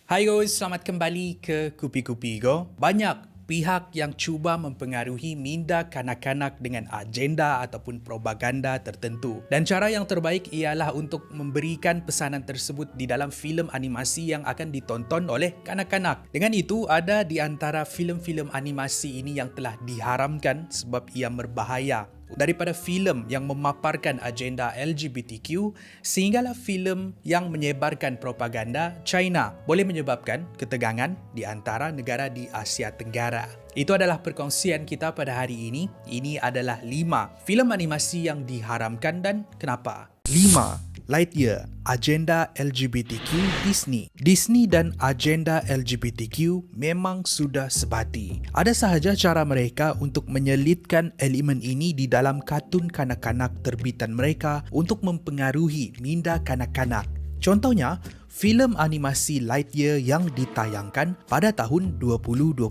Hai guys, selamat kembali ke Kupi-Kupi Go. Banyak pihak yang cuba mempengaruhi minda kanak-kanak dengan agenda ataupun propaganda tertentu. Dan cara yang terbaik ialah untuk memberikan pesanan tersebut di dalam filem animasi yang akan ditonton oleh kanak-kanak. Dengan itu, ada di antara filem-filem animasi ini yang telah diharamkan sebab ia berbahaya. Daripada filem yang memaparkan agenda LGBTQ sehinggalah filem yang menyebarkan propaganda China boleh menyebabkan ketegangan di antara negara di Asia Tenggara. Itu adalah perkongsian kita pada hari ini. Ini adalah 5 filem animasi yang diharamkan dan kenapa. 5. Lightyear, agenda LGBTQ Disney. Disney dan agenda LGBTQ memang sudah sebati. Ada sahaja cara mereka untuk menyelitkan elemen ini di dalam kartun kanak-kanak terbitan mereka untuk mempengaruhi minda kanak-kanak. Contohnya, filem animasi Lightyear yang ditayangkan pada tahun 2022.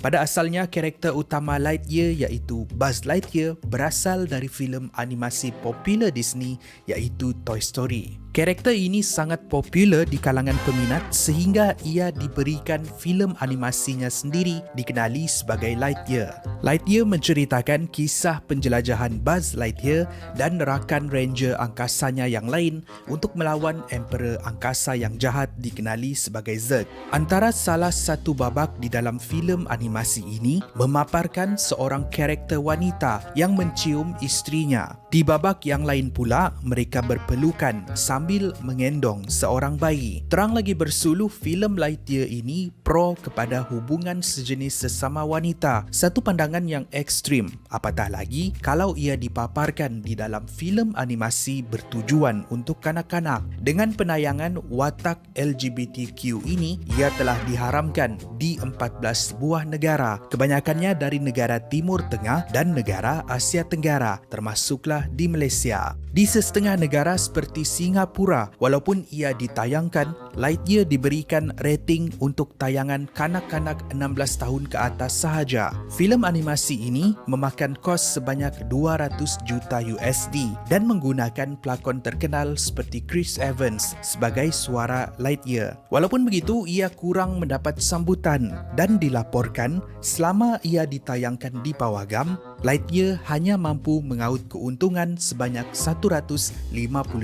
Pada asalnya, karakter utama Lightyear iaitu Buzz Lightyear berasal dari filem animasi popular Disney iaitu Toy Story. Karakter ini sangat popular di kalangan peminat sehingga ia diberikan filem animasinya sendiri dikenali sebagai Lightyear. Lightyear menceritakan kisah penjelajahan Buzz Lightyear dan rakan ranger angkasanya yang lain untuk melawan Emperor angkasa yang jahat dikenali sebagai Zurg. Antara salah satu babak di dalam filem animasi ini memaparkan seorang karakter wanita yang mencium isterinya. Di babak yang lain pula, mereka berpelukan sambil mengendong seorang bayi. Terang lagi bersuluh, filem Lightyear ini pro kepada hubungan sejenis sesama wanita. Satu pandangan yang ekstrim, apatah lagi kalau ia dipaparkan di dalam filem animasi bertujuan untuk kanak-kanak. Dengan penayangan watak LGBTQ ini, ia telah diharamkan di 14 buah negara. Kebanyakannya dari negara Timur Tengah dan negara Asia Tenggara, termasuklah di Malaysia. Di setengah negara seperti Singapura, walaupun ia ditayangkan, Lightyear diberikan rating untuk tayangan kanak-kanak 16 tahun ke atas sahaja. Filem animasi ini memakan kos sebanyak 200 juta USD dan menggunakan pelakon terkenal seperti Chris Evans sebagai suara Lightyear. Walaupun begitu, ia kurang mendapat sambutan dan dilaporkan selama ia ditayangkan di pawagam, Lightyear hanya mampu mengaut keuntungan sebanyak 150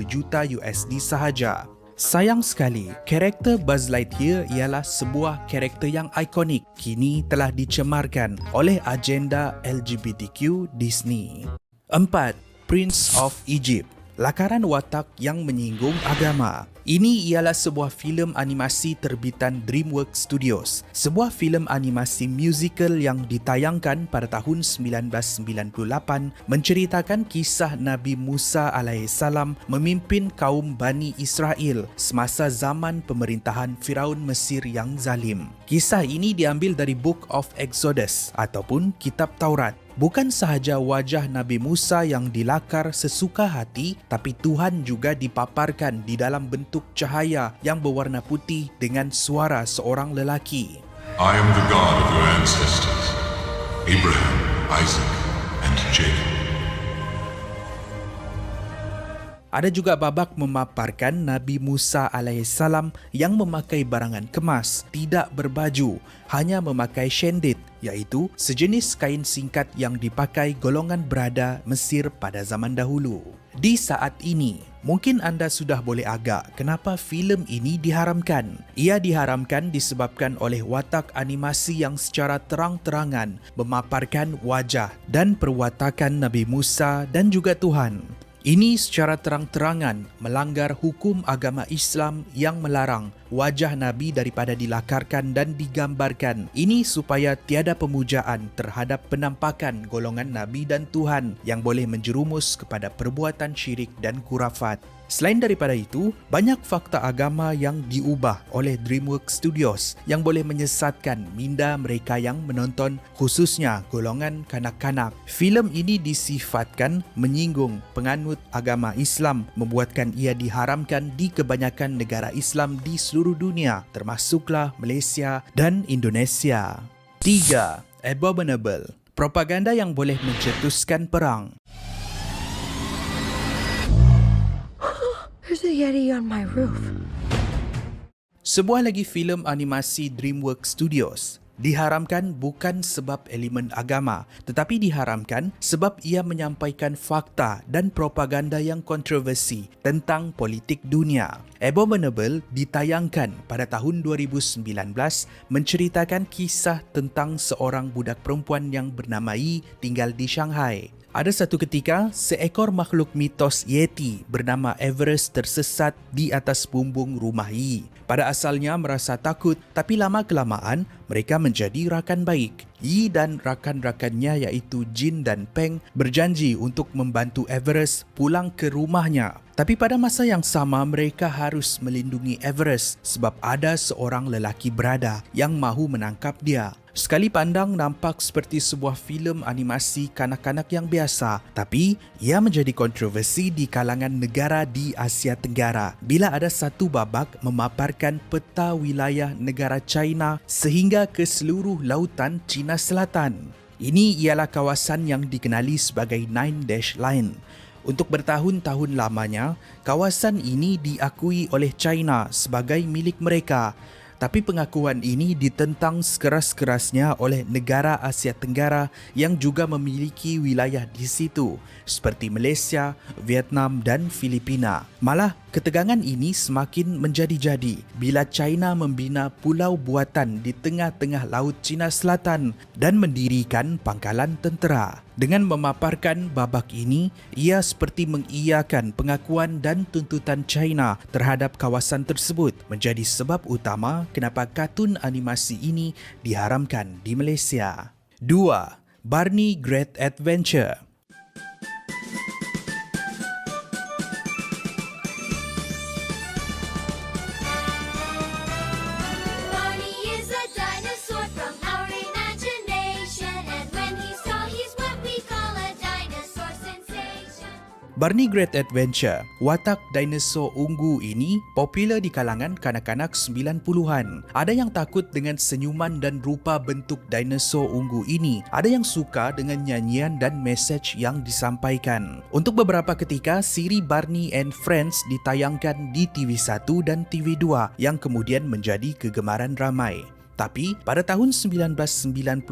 juta USD sahaja. Sayang sekali, karakter Buzz Lightyear ialah sebuah karakter yang ikonik, kini telah dicemarkan oleh agenda LGBTQ Disney. 4. Prince of Egypt, lakaran watak yang menyinggung agama. Ini ialah sebuah filem animasi terbitan DreamWorks Studios. Sebuah filem animasi musical yang ditayangkan pada tahun 1998 menceritakan kisah Nabi Musa alaihissalam memimpin kaum Bani Israel semasa zaman pemerintahan Firaun Mesir yang zalim. Kisah ini diambil dari Book of Exodus ataupun Kitab Taurat. Bukan sahaja wajah Nabi Musa yang dilakar sesuka hati, tapi Tuhan juga dipaparkan di dalam bentuk cahaya yang berwarna putih dengan suara seorang lelaki. I am the God of your ancestors, Abraham, Isaac, and Jacob. Ada juga babak memaparkan Nabi Musa alaihissalam yang memakai barangan kemas, tidak berbaju, hanya memakai shendit, iaitu sejenis kain singkat yang dipakai golongan berada Mesir pada zaman dahulu. Di saat ini, mungkin anda sudah boleh agak kenapa filem ini diharamkan. Ia diharamkan disebabkan oleh watak animasi yang secara terang-terangan memaparkan wajah dan perwatakan Nabi Musa dan juga Tuhan. Ini secara terang-terangan melanggar hukum agama Islam yang melarang wajah Nabi daripada dilakarkan dan digambarkan. Ini supaya tiada pemujaan terhadap penampakan golongan Nabi dan Tuhan yang boleh menjerumus kepada perbuatan syirik dan khurafat. Selain daripada itu, banyak fakta agama yang diubah oleh DreamWorks Studios yang boleh menyesatkan minda mereka yang menonton, khususnya golongan kanak-kanak. Filem ini disifatkan menyinggung penganut agama Islam, membuatkan ia diharamkan di kebanyakan negara Islam di seluruh dunia, termasuklah Malaysia dan Indonesia. 3. Abominable, propaganda yang boleh mencetuskan perang. There's a Yeti on my roof. Sebuah lagi filem animasi DreamWorks Studios diharamkan bukan sebab elemen agama, tetapi diharamkan sebab ia menyampaikan fakta dan propaganda yang kontroversi tentang politik dunia. Abominable ditayangkan pada tahun 2019 menceritakan kisah tentang seorang budak perempuan yang bernama Yi tinggal di Shanghai. Ada satu ketika, seekor makhluk mitos Yeti bernama Everest tersesat di atas bumbung rumah Yi. Pada asalnya merasa takut, tapi lama-kelamaan mereka menjadi rakan baik. Yi dan rakan-rakannya iaitu Jin dan Peng berjanji untuk membantu Everest pulang ke rumahnya. Tapi pada masa yang sama mereka harus melindungi Everest sebab ada seorang lelaki berada yang mahu menangkap dia. Sekali pandang nampak seperti sebuah filem animasi kanak-kanak yang biasa, tapi ia menjadi kontroversi di kalangan negara di Asia Tenggara bila ada satu babak memaparkan peta wilayah negara China sehingga ke seluruh lautan China Selatan. Ini ialah kawasan yang dikenali sebagai Nine Dash Line. Untuk bertahun-tahun lamanya, kawasan ini diakui oleh China sebagai milik mereka. Tapi pengakuan ini ditentang sekeras-kerasnya oleh negara Asia Tenggara yang juga memiliki wilayah di situ, seperti Malaysia, Vietnam dan Filipina. Malah, ketegangan ini semakin menjadi-jadi bila China membina pulau buatan di tengah-tengah Laut Cina Selatan dan mendirikan pangkalan tentera. Dengan memaparkan babak ini, ia seperti mengiyakan pengakuan dan tuntutan China terhadap kawasan tersebut menjadi sebab utama kenapa kartun animasi ini diharamkan di Malaysia. 2. Barney Great Adventure. Barney Great Adventure, watak dinosaur ungu ini popular di kalangan kanak-kanak 90-an. Ada yang takut dengan senyuman dan rupa bentuk dinosaur ungu ini. Ada yang suka dengan nyanyian dan mesej yang disampaikan. Untuk beberapa ketika, siri Barney and Friends ditayangkan di TV1 dan TV2 yang kemudian menjadi kegemaran ramai. Tapi pada tahun 1998,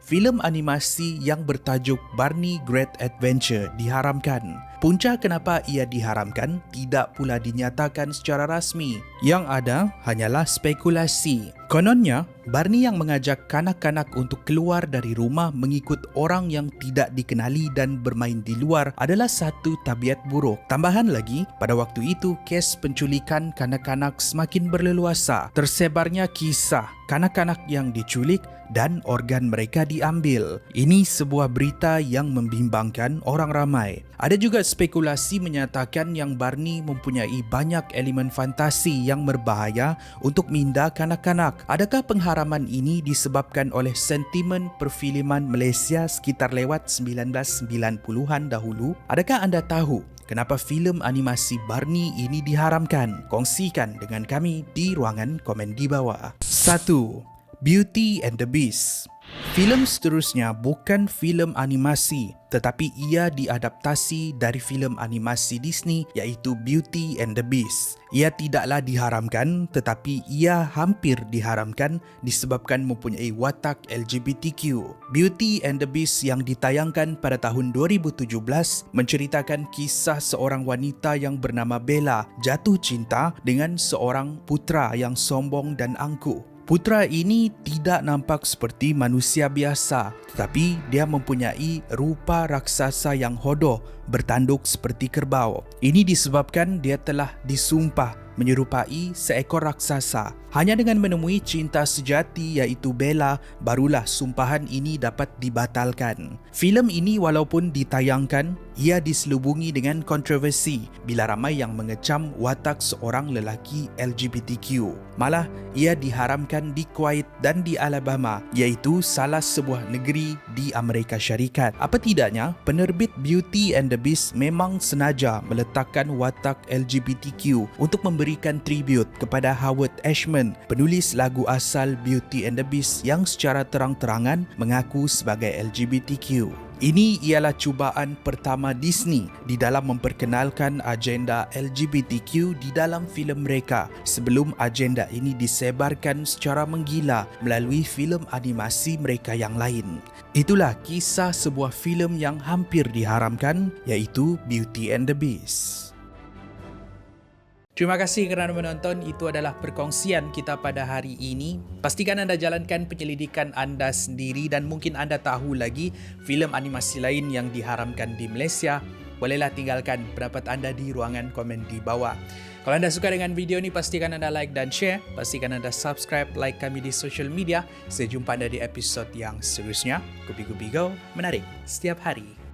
filem animasi yang bertajuk Barney Great Adventure diharamkan. Punca kenapa ia diharamkan tidak pula dinyatakan secara rasmi. Yang ada hanyalah spekulasi. Kononnya, Barney yang mengajak kanak-kanak untuk keluar dari rumah mengikut orang yang tidak dikenali dan bermain di luar adalah satu tabiat buruk. Tambahan lagi, pada waktu itu kes penculikan kanak-kanak semakin berleluasa. Tersebarnya kisah kanak-kanak yang diculik dan organ mereka diambil. Ini sebuah berita yang membimbangkan orang ramai. Ada juga spekulasi menyatakan yang Barney mempunyai banyak elemen fantasi yang berbahaya untuk minda kanak-kanak. Adakah pengharaman ini disebabkan oleh sentimen perfilman Malaysia sekitar lewat 1990-an dahulu? Adakah anda tahu kenapa filem animasi Barney ini diharamkan? Kongsikan dengan kami di ruangan komen di bawah. 1. Beauty and the Beast. Filem seterusnya bukan filem animasi, tetapi ia diadaptasi dari filem animasi Disney iaitu Beauty and the Beast. Ia tidaklah diharamkan, tetapi ia hampir diharamkan disebabkan mempunyai watak LGBTQ. Beauty and the Beast yang ditayangkan pada tahun 2017 menceritakan kisah seorang wanita yang bernama Bella jatuh cinta dengan seorang putera yang sombong dan angkuh. Putera ini tidak nampak seperti manusia biasa, tetapi dia mempunyai rupa raksasa yang hodoh, bertanduk seperti kerbau. Ini disebabkan dia telah disumpah menyerupai seekor raksasa. Hanya dengan menemui cinta sejati iaitu Bella, barulah sumpahan ini dapat dibatalkan. Filem ini walaupun ditayangkan, ia diselubungi dengan kontroversi bila ramai yang mengecam watak seorang lelaki LGBTQ. Malah, ia diharamkan di Kuwait dan di Alabama, iaitu salah sebuah negeri di Amerika Syarikat. Apa tidaknya, penerbit Beauty and the Beast memang senaja meletakkan watak LGBTQ untuk memberi memberikan tribute kepada Howard Ashman, penulis lagu asal Beauty and the Beast yang secara terang-terangan mengaku sebagai LGBTQ. Ini ialah cubaan pertama Disney di dalam memperkenalkan agenda LGBTQ di dalam filem mereka sebelum agenda ini disebarkan secara menggila melalui filem animasi mereka yang lain. Itulah kisah sebuah filem yang hampir diharamkan, iaitu Beauty and the Beast. Terima kasih kerana menonton. Itu adalah perkongsian kita pada hari ini. Pastikan anda jalankan penyelidikan anda sendiri dan mungkin anda tahu lagi filem animasi lain yang diharamkan di Malaysia. Bolehlah tinggalkan pendapat anda di ruangan komen di bawah. Kalau anda suka dengan video ini, pastikan anda like dan share. Pastikan anda subscribe, like kami di social media. Saya jumpa anda di episod yang seterusnya. Kupi-Kupi Go, menarik setiap hari.